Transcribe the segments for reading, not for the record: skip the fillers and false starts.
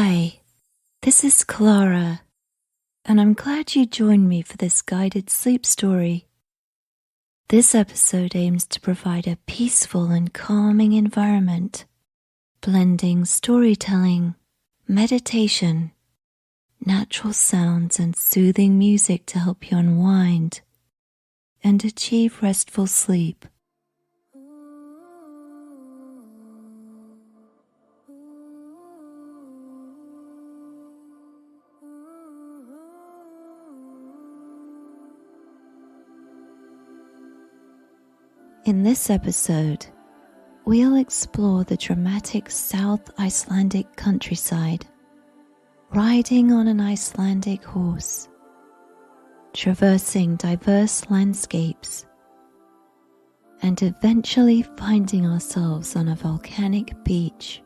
Hi, this is Clara, and I'm glad you joined me for this guided sleep story. This episode aims to provide a peaceful and calming environment, blending storytelling, meditation, natural sounds, and soothing music to help you unwind and achieve restful sleep. In this episode, we'll explore the dramatic South Icelandic countryside, riding on an Icelandic horse, traversing diverse landscapes, and eventually finding ourselves on a volcanic beach.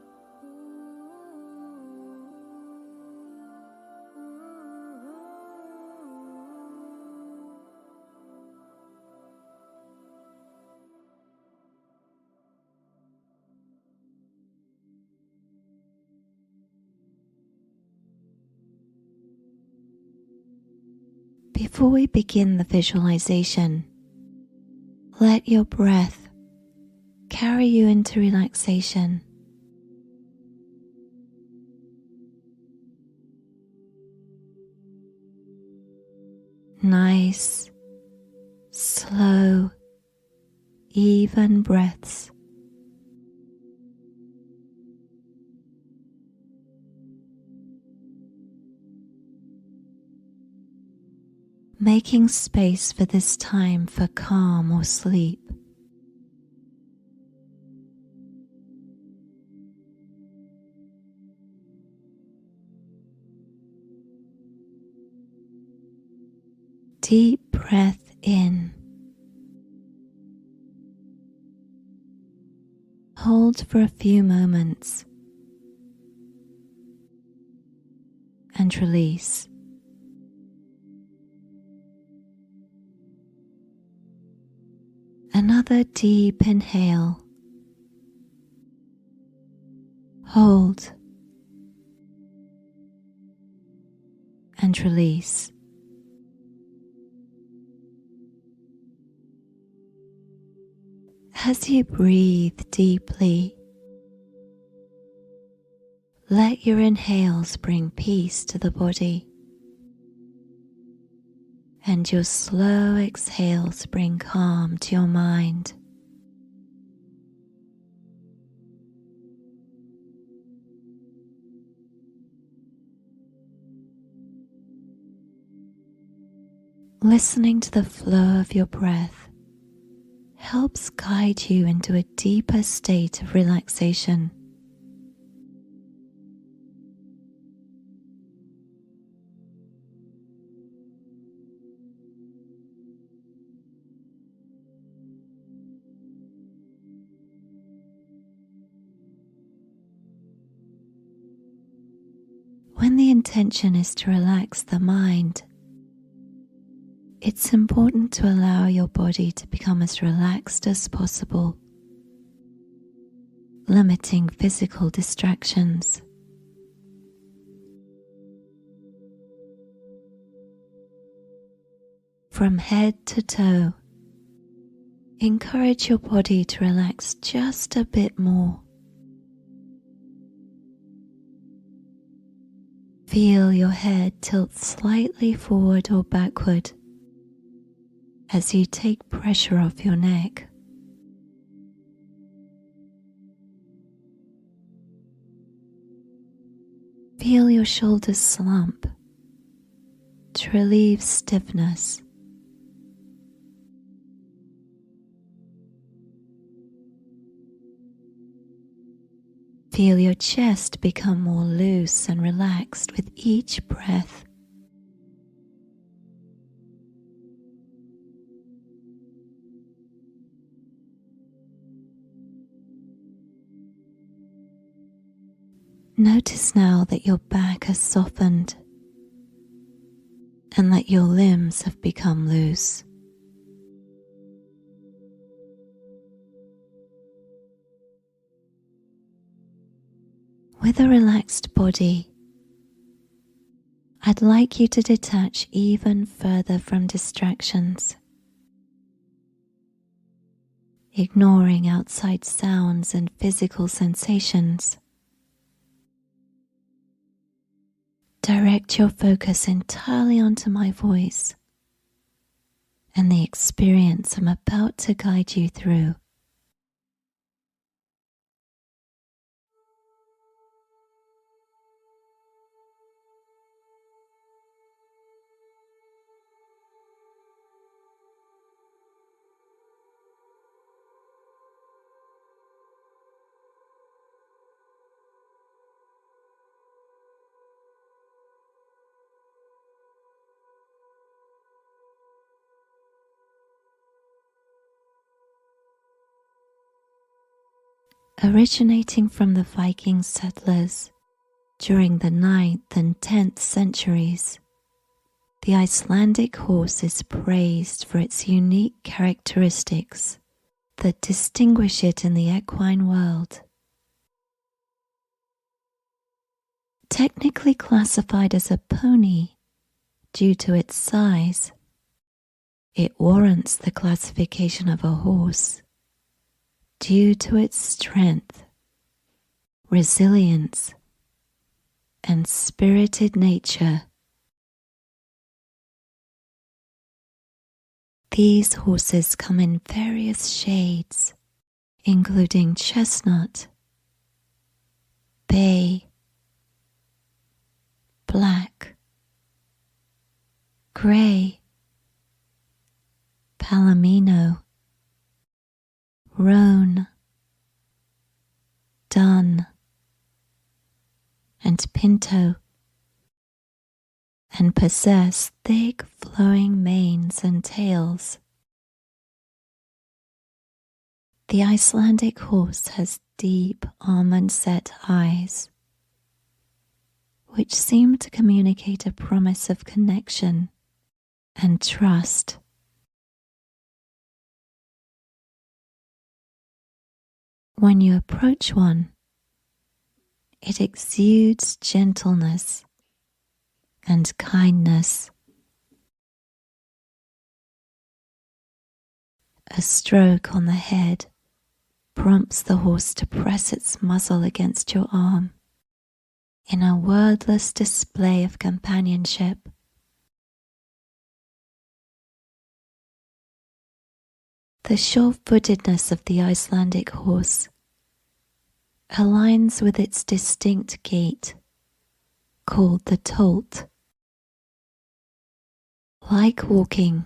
Before we begin the visualization, let your breath carry you into relaxation. Nice, slow, even breaths. Making space for this time for calm or sleep. Deep breath in. Hold for a few moments and release. Another deep inhale. Hold and release. As you breathe deeply, let your inhales bring peace to the body, and your slow exhales bring calm to your mind. Listening to the flow of your breath helps guide you into a deeper state of relaxation. When the intention is to relax the mind, it's important to allow your body to become as relaxed as possible, limiting physical distractions. From head to toe, encourage your body to relax just a bit more. Feel your head tilt slightly forward or backward as you take pressure off your neck. Feel your shoulders slump to relieve stiffness. Feel your chest become more loose and relaxed with each breath. Notice now that your back has softened and that your limbs have become loose. With a relaxed body, I'd like you to detach even further from distractions, ignoring outside sounds and physical sensations. Direct your focus entirely onto my voice and the experience I'm about to guide you through. Originating from the Viking settlers during the 9th and 10th centuries, the Icelandic horse is praised for its unique characteristics that distinguish it in the equine world. Technically classified as a pony due to its size, it warrants the classification of a horse due to its strength, resilience, and spirited nature. These horses come in various shades, including chestnut, bay, black, grey, palomino, roan, dun, and pinto, and possess thick flowing manes and tails. The Icelandic horse has deep almond-set eyes, which seem to communicate a promise of connection and trust. When you approach one, it exudes gentleness and kindness. A stroke on the head prompts the horse to press its muzzle against your arm in a wordless display of companionship. The sure-footedness of the Icelandic horse aligns with its distinct gait, called the tolt. Like walking,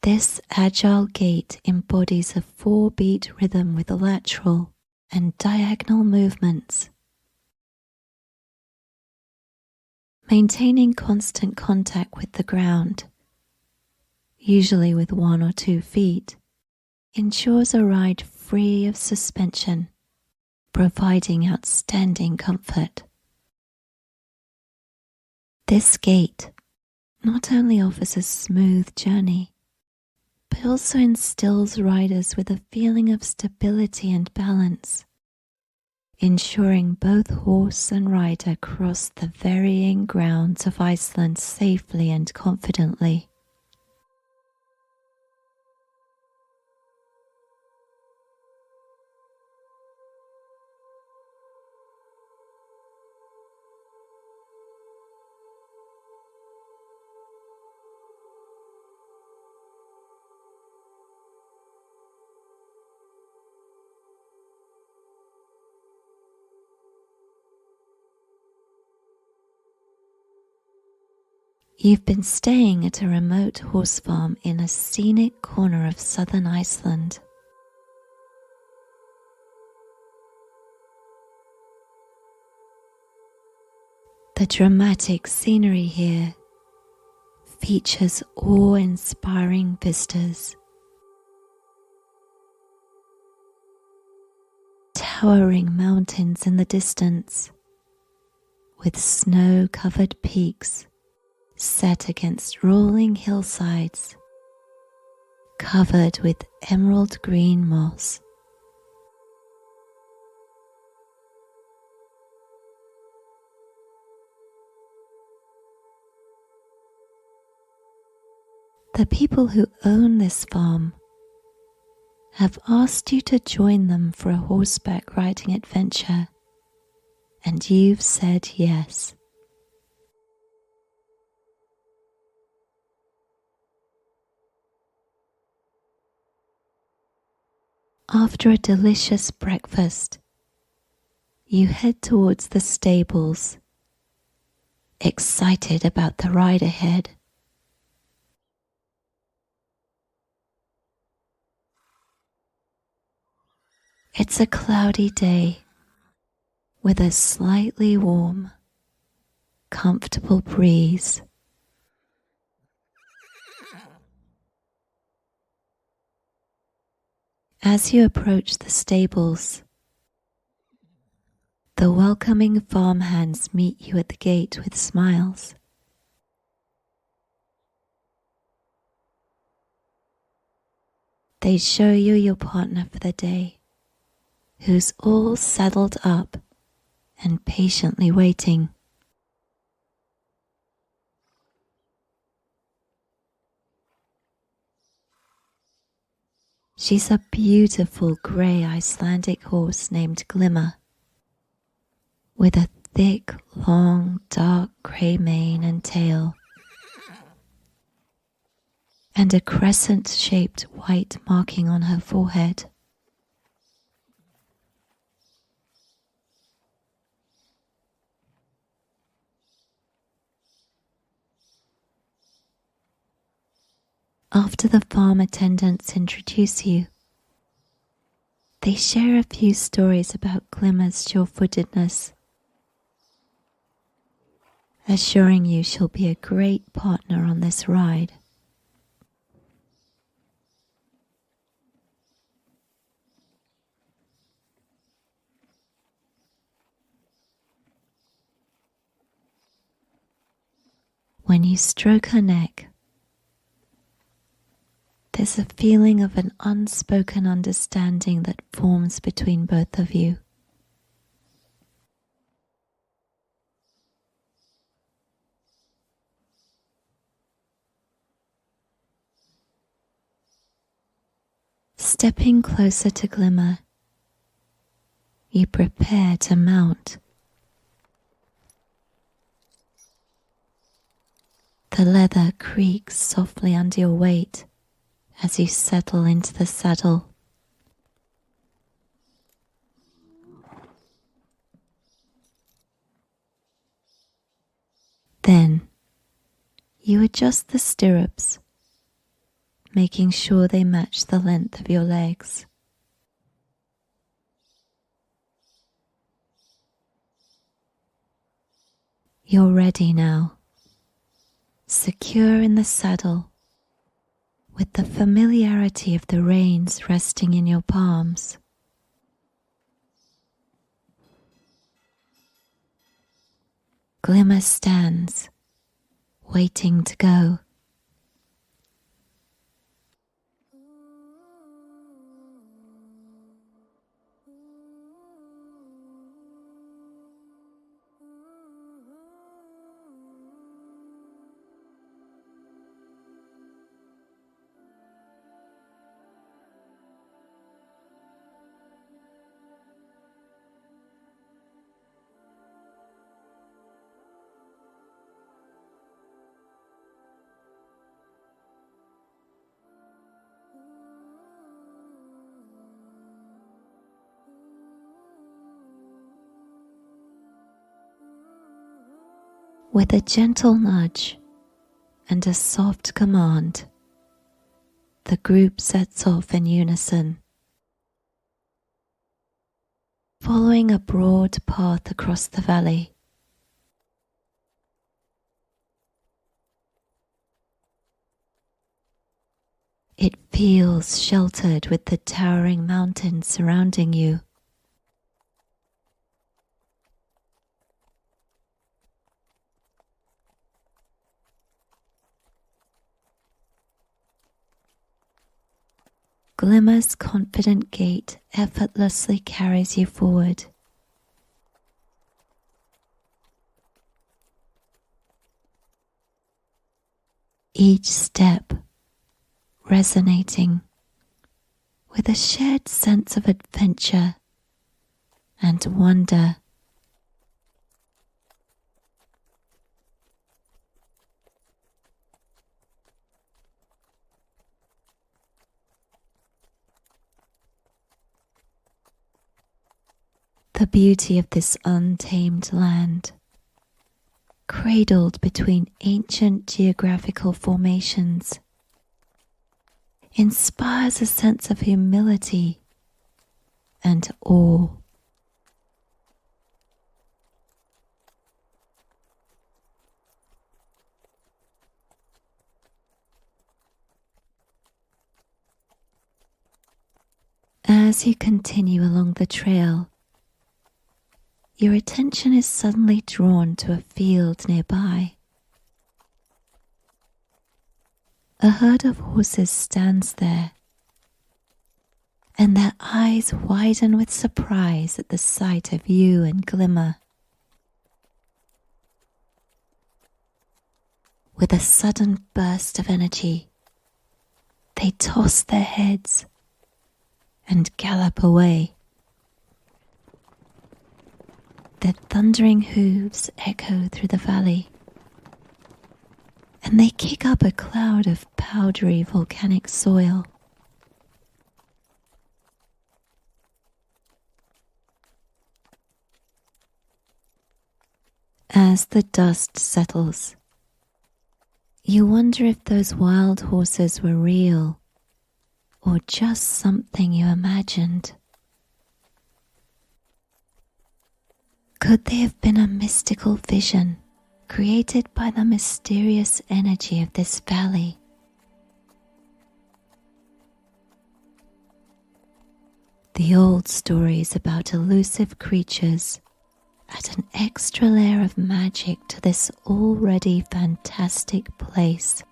this agile gait embodies a 4-beat rhythm with lateral and diagonal movements. Maintaining constant contact with the ground, usually with 1 or 2 feet, ensures a ride free of suspension, providing outstanding comfort. This gait not only offers a smooth journey, but also instills riders with a feeling of stability and balance, ensuring both horse and rider cross the varying grounds of Iceland safely and confidently. You've been staying at a remote horse farm in a scenic corner of southern Iceland. The dramatic scenery here features awe-inspiring vistas. Towering mountains in the distance, with snow-covered peaks set against rolling hillsides, covered with emerald green moss. The people who own this farm have asked you to join them for a horseback riding adventure, and you've said yes. After a delicious breakfast, you head towards the stables, excited about the ride ahead. It's a cloudy day with a slightly warm, comfortable breeze. As you approach the stables, the welcoming farmhands meet you at the gate with smiles. They show you your partner for the day, who's all saddled up and patiently waiting. She's a beautiful grey Icelandic horse named Glimmer, with a thick, long, dark grey mane and tail, and a crescent-shaped white marking on her forehead. After the farm attendants introduce you, they share a few stories about Glimmer's sure-footedness, assuring you she'll be a great partner on this ride. When you stroke her neck, there's a feeling of an unspoken understanding that forms between both of you. Stepping closer to Glimmer, you prepare to mount. The leather creaks softly under your weight as you settle into the saddle. Then you adjust the stirrups, making sure they match the length of your legs. You're ready now, secure in the saddle, with the familiarity of the reins resting in your palms. Glimmer stands, waiting to go. With a gentle nudge and a soft command, the group sets off in unison, following a broad path across the valley. It feels sheltered with the towering mountains surrounding you. Glimmer's confident gait effortlessly carries you forward. Each step resonating with a shared sense of adventure and wonder. The beauty of this untamed land, cradled between ancient geographical formations, inspires a sense of humility and awe. As you continue along the trail, your attention is suddenly drawn to a field nearby. A herd of horses stands there, and their eyes widen with surprise at the sight of you and Glimmer. With a sudden burst of energy, they toss their heads and gallop away. Their thundering hooves echo through the valley, and they kick up a cloud of powdery volcanic soil. As the dust settles, you wonder if those wild horses were real or just something you imagined. Could they have been a mystical vision created by the mysterious energy of this valley? The old stories about elusive creatures add an extra layer of magic to this already fantastic place.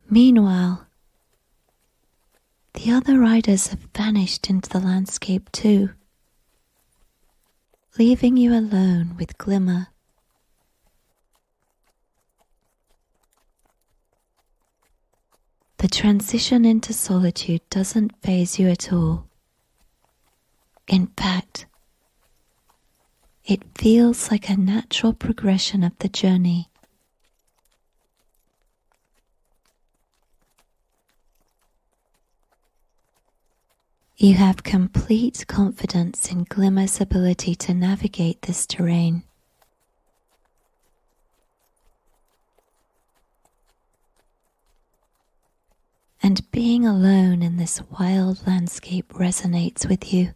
Meanwhile, the other riders have vanished into the landscape too, leaving you alone with Glimmer. The transition into solitude doesn't faze you at all. In fact, it feels like a natural progression of the journey. You have complete confidence in Glimmer's ability to navigate this terrain. And being alone in this wild landscape resonates with you.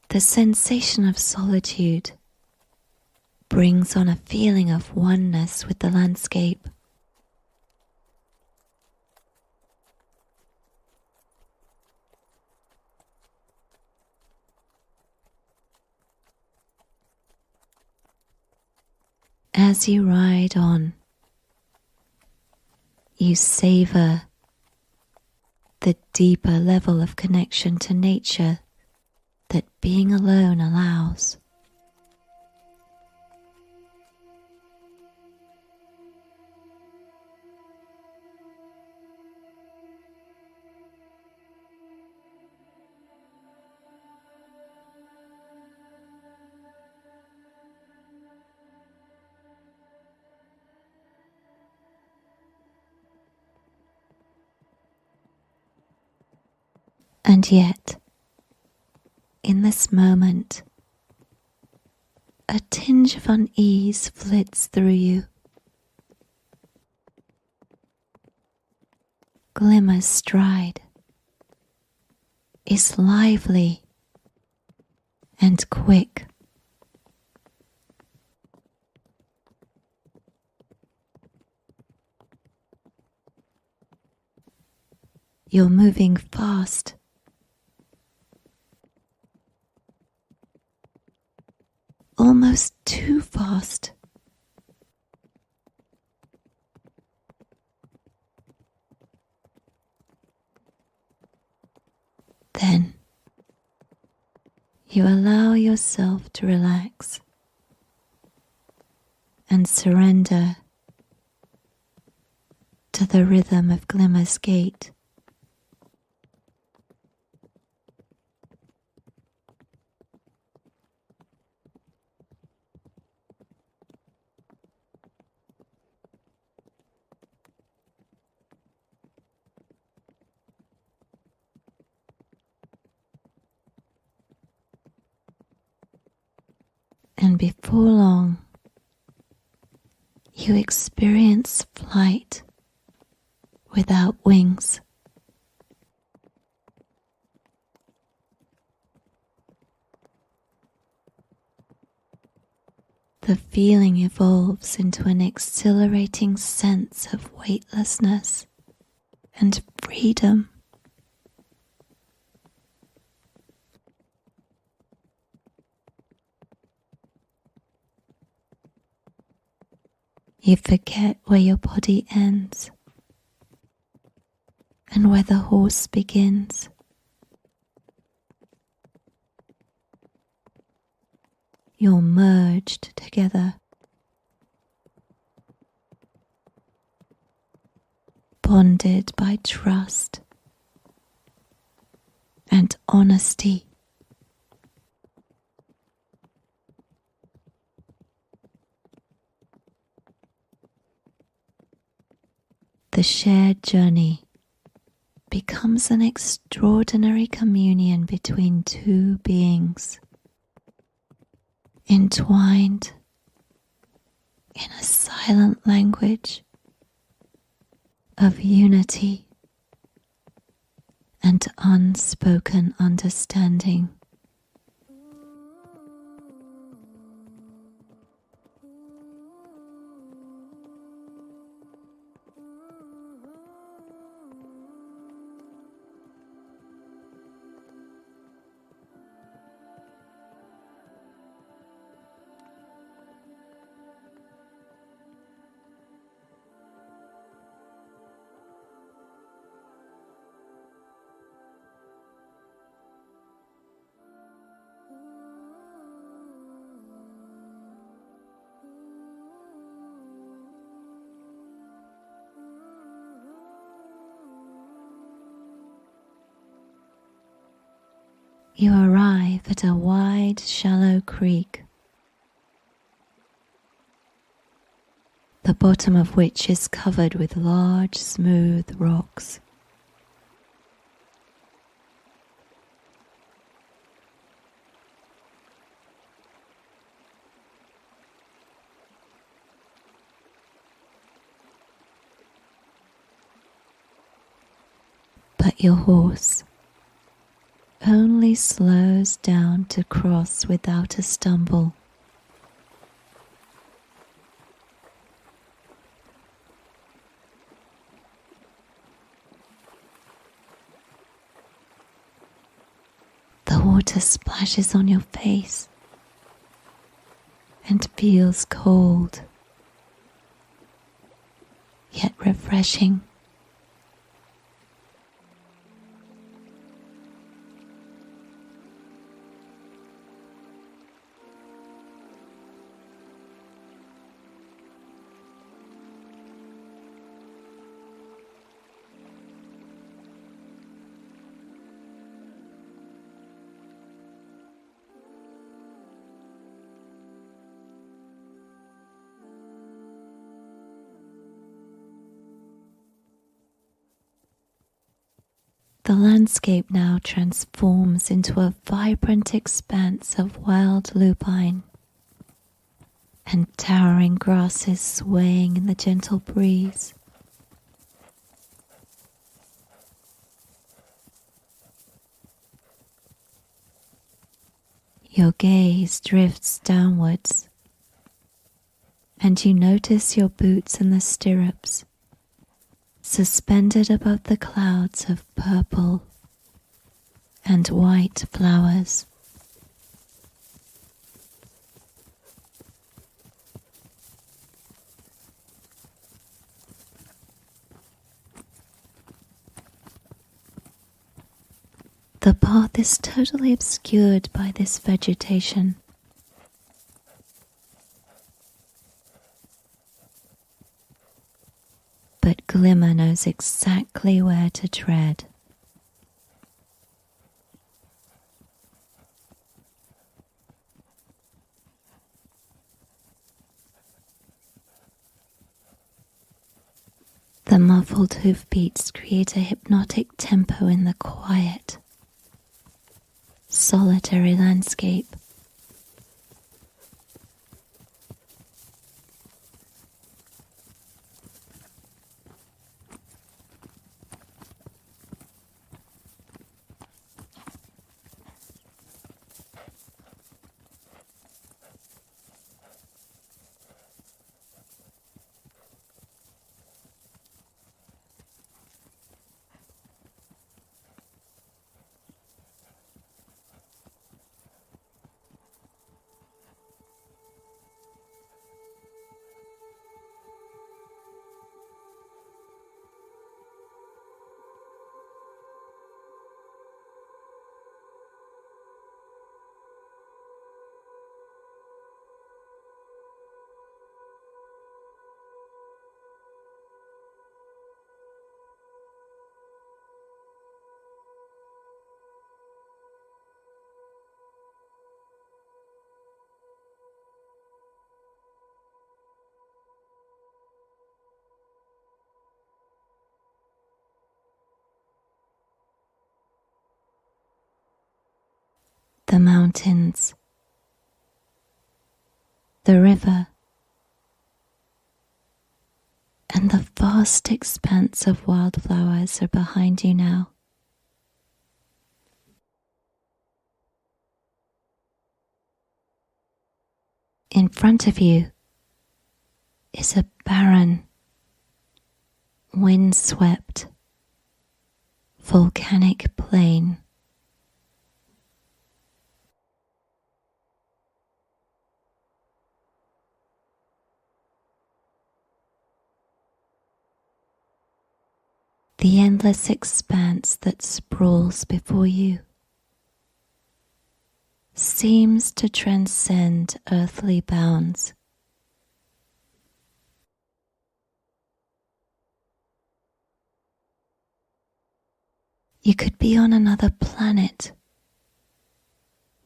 The sensation of solitude brings on a feeling of oneness with the landscape. As you ride on, you savor the deeper level of connection to nature that being alone allows. And yet, in this moment, a tinge of unease flits through you. Glimmer's stride is lively and quick. You're moving fast. Almost too fast. Then you allow yourself to relax and surrender to the rhythm of Glimmer's gait. And before long, you experience flight without wings. The feeling evolves into an exhilarating sense of weightlessness and freedom. You forget where your body ends and where the horse begins. You're merged together, bonded by trust and honesty. The shared journey becomes an extraordinary communion between two beings, entwined in a silent language of unity and unspoken understanding. You arrive at a wide, shallow creek, the bottom of which is covered with large, smooth rocks. But your horse only slows down to cross without a stumble. The water splashes on your face and feels cold, yet refreshing. The landscape now transforms into a vibrant expanse of wild lupine and towering grasses swaying in the gentle breeze. Your gaze drifts downwards, and you notice your boots in the stirrups, suspended above the clouds of purple and white flowers. The path is totally obscured by this vegetation. But Glimmer knows exactly where to tread. The muffled hoofbeats create a hypnotic tempo in the quiet, solitary landscape. The mountains, the river, and the vast expanse of wildflowers are behind you now. In front of you is a barren, windswept, volcanic plain. The endless expanse that sprawls before you seems to transcend earthly bounds. You could be on another planet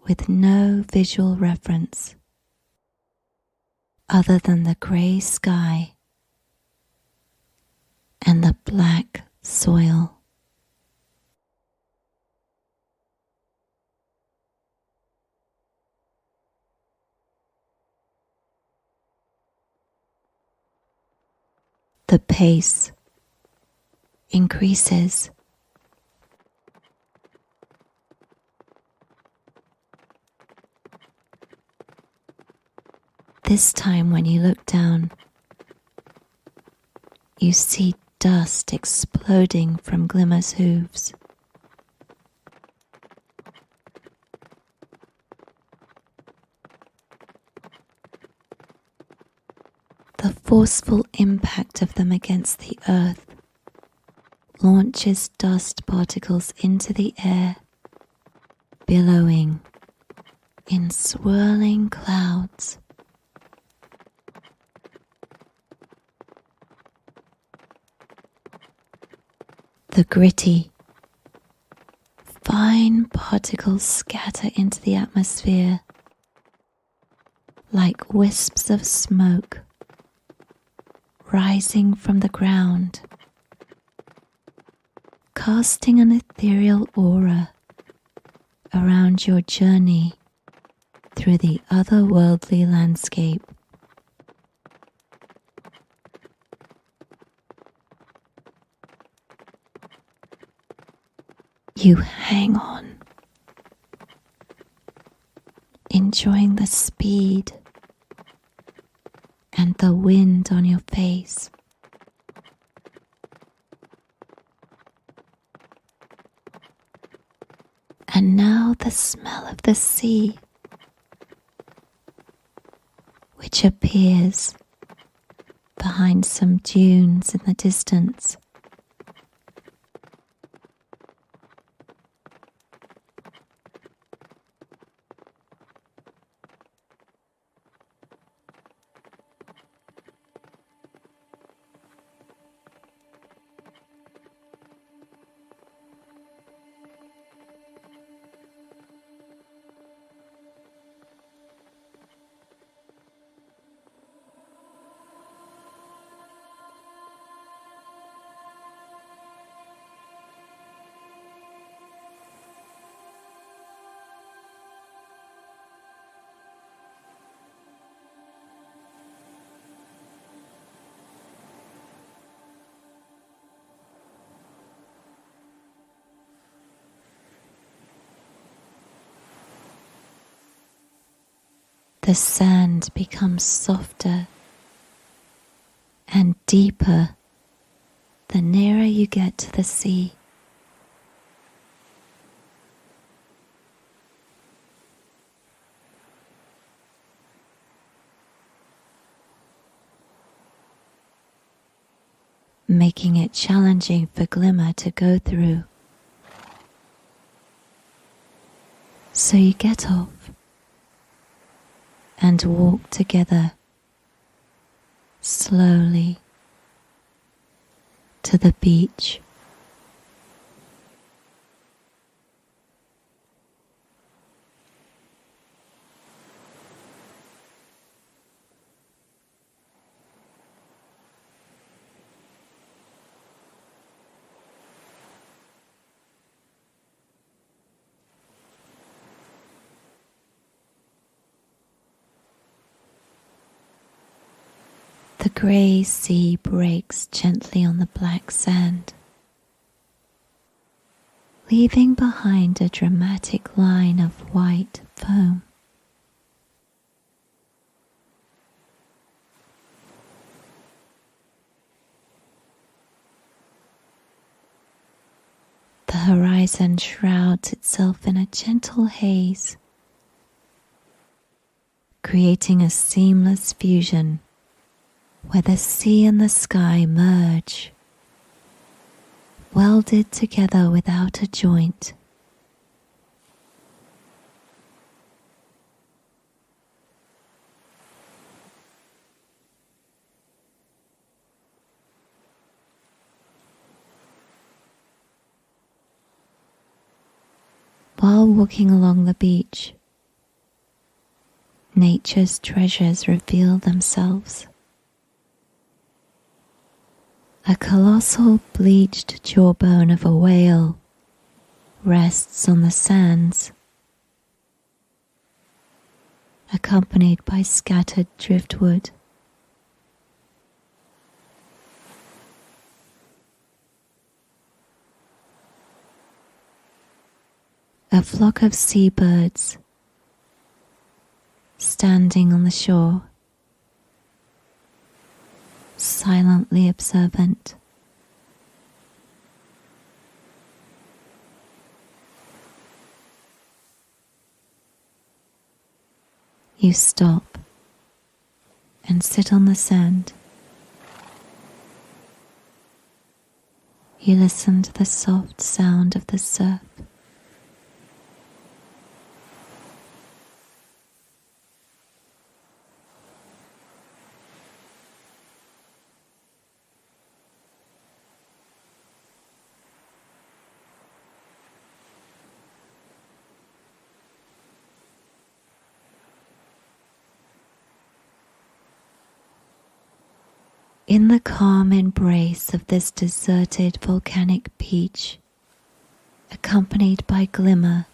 with no visual reference other than the grey sky and the black soil. The pace increases. This time when you look down, you see dust exploding from Glimmer's hooves. The forceful impact of them against the earth launches dust particles into the air, billowing in swirling clouds. The gritty, fine particles scatter into the atmosphere like wisps of smoke rising from the ground, casting an ethereal aura around your journey through the otherworldly landscape. You hang on, enjoying the speed and the wind on your face. And now the smell of the sea, which appears behind some dunes in the distance. The sand becomes softer and deeper the nearer you get to the sea. Making it challenging for Glimmer to go through. So you get off and walk together slowly to the beach. The grey sea breaks gently on the black sand, leaving behind a dramatic line of white foam. The horizon shrouds itself in a gentle haze, creating a seamless fusion where the sea and the sky merge, welded together without a joint. While walking along the beach, nature's treasures reveal themselves. A colossal bleached jawbone of a whale rests on the sands, accompanied by scattered driftwood. A flock of seabirds standing on the shore, silently observant. You stop and sit on the sand. You listen to the soft sound of the surf. In the calm embrace of this deserted volcanic beach, accompanied by Glimmer.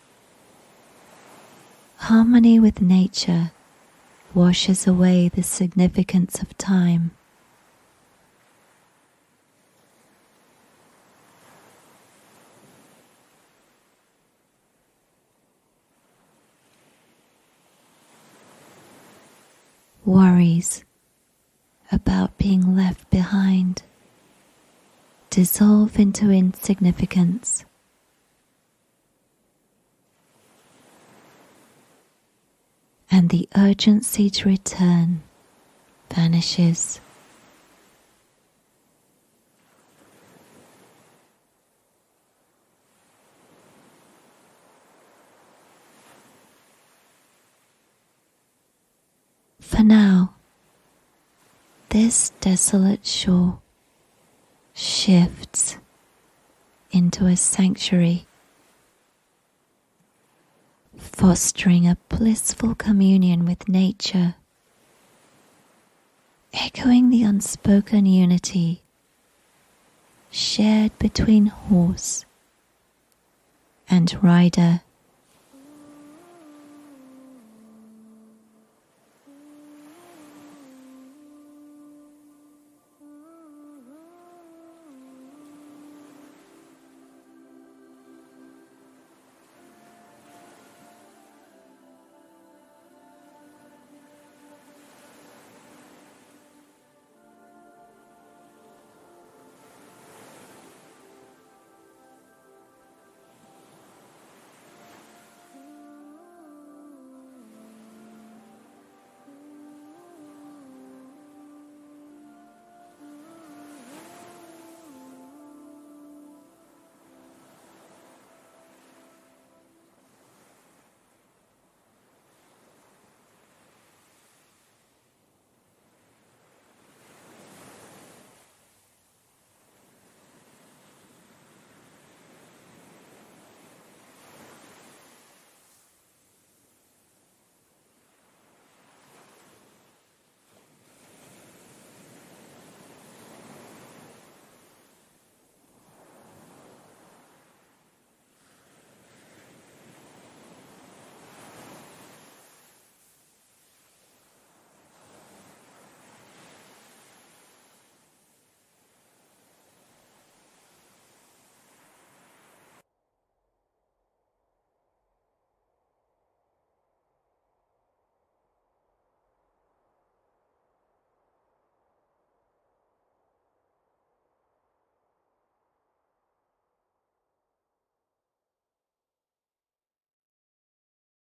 Harmony with nature washes away the significance of time. Worries about being left behind dissolve into insignificance. And the urgency to return vanishes. For now, this desolate shore shifts into a sanctuary, fostering a blissful communion with nature, echoing the unspoken unity shared between horse and rider.